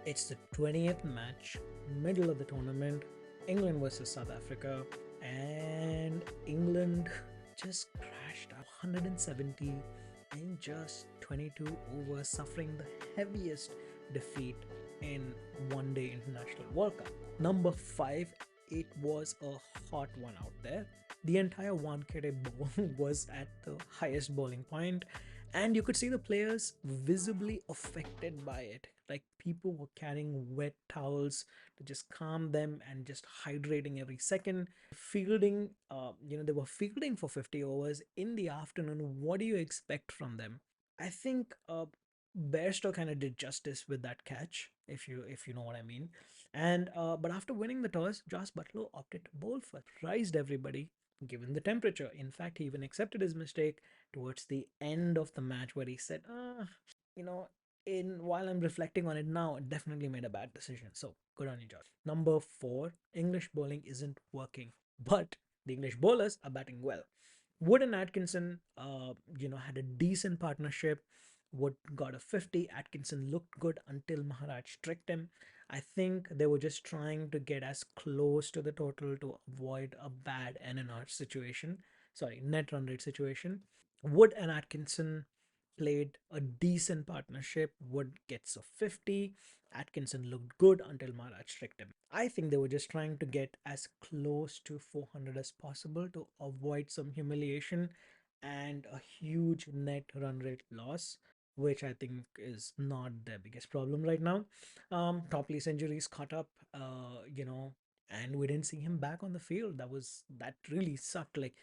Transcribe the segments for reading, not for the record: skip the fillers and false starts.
It's the 20th match, middle of the tournament, England versus South Africa, and England just crashed out 170 in just 22 overs, suffering the heaviest defeat in one day international World Cup. Number 5, it was a hot one out there. The entire Wankhede ball was at the highest bowling point, and you could see the players visibly affected by it. Like people were carrying wet towels to just calm them and just hydrating every second. Fielding, they were fielding for 50 overs in the afternoon. What do you expect from them? I think Bairstow kind of did justice with that catch, if you know what I mean. And but after winning the toss, Josh Butler opted to bowl first. Surprised everybody given the temperature. In fact, he even accepted his mistake towards the end of the match where he said, you know, in while I'm reflecting on it now, I definitely made a bad decision. So good on you, Josh. Number 4, English bowling isn't working, but the English bowlers are batting well. Wood and Atkinson, had a decent partnership. Wood got a 50. Atkinson looked good until Maharaj tricked him. I think they were just trying to get as close to the total to avoid a bad NR situation. Sorry, net run rate situation. Wood and Atkinson played a decent partnership. Wood gets a 50. Atkinson looked good until Maharaj tricked him. I think they were just trying to get as close to 400 as possible to avoid some humiliation and a huge net run rate loss, which I think is not their biggest problem right now. Topley's injuries caught up, and we didn't see him back on the field. That really sucked. Like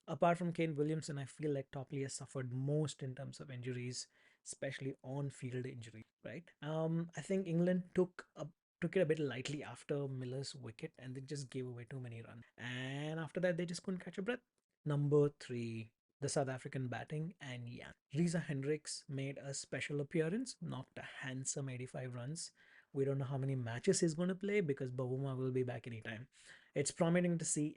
apart from Kane Williamson, I feel like Topley has suffered most in terms of injuries, especially on-field injuries. Right? I think England took it a bit lightly after Miller's wicket, and they just gave away too many runs. And after that, they just couldn't catch a breath. Number 3, the South African batting, and yeah, Reza Hendricks made a special appearance, knocked a handsome 85 runs. We don't know how many matches he's going to play because Bavuma will be back anytime. It's promising to see.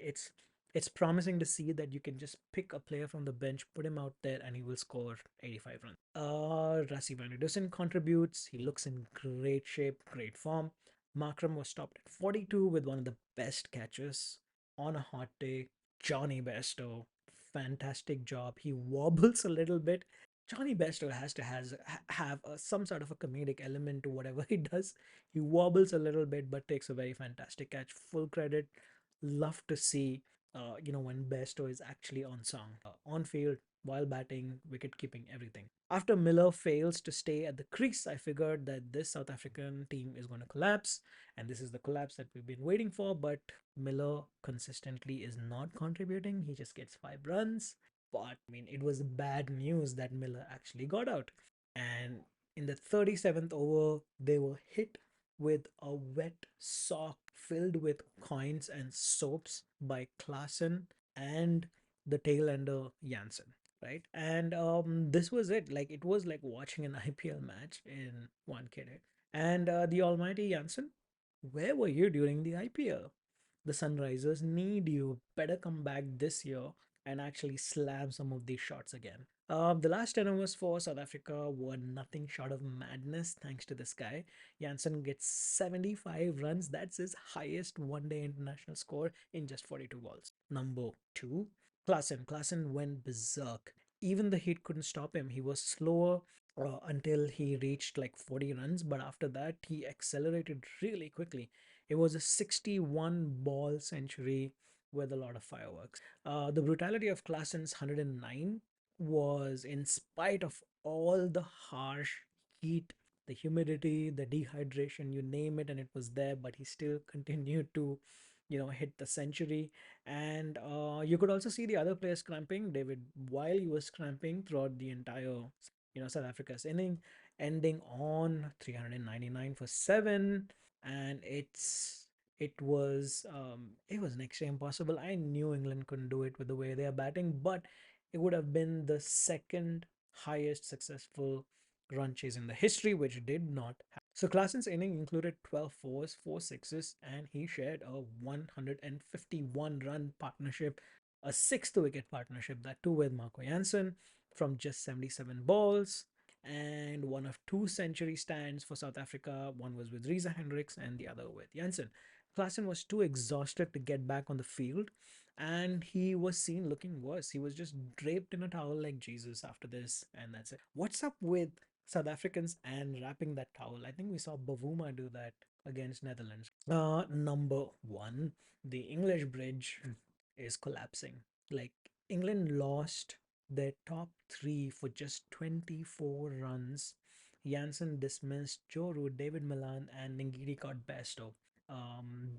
It's promising to see that you can just pick a player from the bench, put him out there, and he will score 85 runs. Rassi van der contributes. He looks in great shape, great form. Markram was stopped at 42 with one of the best catches on a hot day. Johnny Bairstow, fantastic job. He wobbles a little bit. Johnny Bairstow has to have some sort of a comedic element to whatever he does. He wobbles a little bit, but takes a very fantastic catch. Full credit. Love to see, when Bairstow is actually on song, on field, while batting, wicket keeping, everything. After Miller fails to stay at the crease, I figured that this South African team is going to collapse, and this is the collapse that we've been waiting for. But Miller consistently is not contributing. He just gets 5 runs. But I mean, it was bad news that Miller actually got out. And in the 37th over, they were hit with a wet sock filled with coins and soaps by Klassen and the tail ender Janssen, right? And this was it. Like it was like watching an IPL match in one kid. And the almighty Janssen, where were you during the IPL? The Sunrisers need you. Better come back this year and actually slam some of these shots again. The last 10 overs for South Africa were nothing short of madness thanks to this guy. Janssen gets 75 runs. That's his highest one day international score in just 42 balls. Number 2, Klassen went berserk. Even the heat couldn't stop him. He was slower until he reached like 40 runs, but after that, he accelerated really quickly. It was a 61 ball century with a lot of fireworks. The brutality of Klassen's 109 was in spite of all the harsh heat, the humidity, the dehydration, you name it, and it was there, but he still continued to, hit the century. And you could also see the other players cramping. David, while he was cramping throughout the entire, South Africa's inning, ending on 399 for 7, and it was next to impossible. I knew England couldn't do it with the way they are batting, but it would have been the second highest successful run chase in the history, which did not happen. So Klassen's inning included 12 fours, 4 sixes, and he shared a 151 run partnership, a sixth wicket partnership, that too with Marco Jansen from just 77 balls. and one of two century stands for South Africa. One was with Reza Hendricks and the other with Janssen. Klaassen was too exhausted to get back on the field, and he was seen looking worse. He was just draped in a towel like Jesus after this, and that's it. What's up with South Africans and wrapping that towel? I think we saw Bavuma do that against Netherlands. Number one, the English bridge is collapsing. Like, England lost their top three for just 24 runs. Janssen dismissed Joe Root, David Milan, and Ngidi got Bairstow.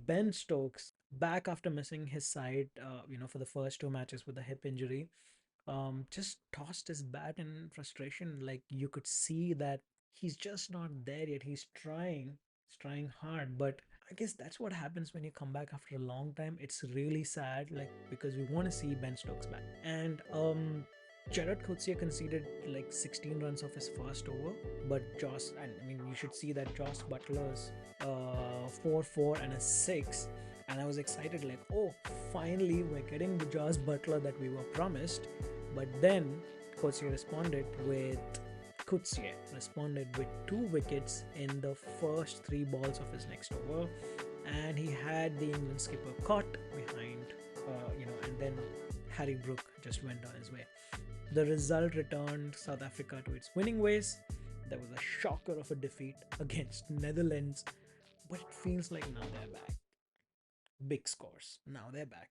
Ben Stokes, back after missing his side, for the first two matches with a hip injury, just tossed his bat in frustration. Like, you could see that he's just not there yet. He's trying hard, but I guess that's what happens when you come back after a long time. It's really sad, like, because we want to see Ben Stokes back. And Jared Coetzee conceded like 16 runs off his first over, but I mean, you should see that Joss Butler's 4-4 and a 6, and I was excited, like, oh, finally we're getting the Joss Butler that we were promised. But then Coetzee responded with two wickets in the first three balls of his next over, and he had the England skipper caught behind, and then Harry Brook just went on his way. The result returned South Africa to its winning ways. There was a shocker of a defeat against Netherlands, but it feels like now they're back. Big scores. Now they're back.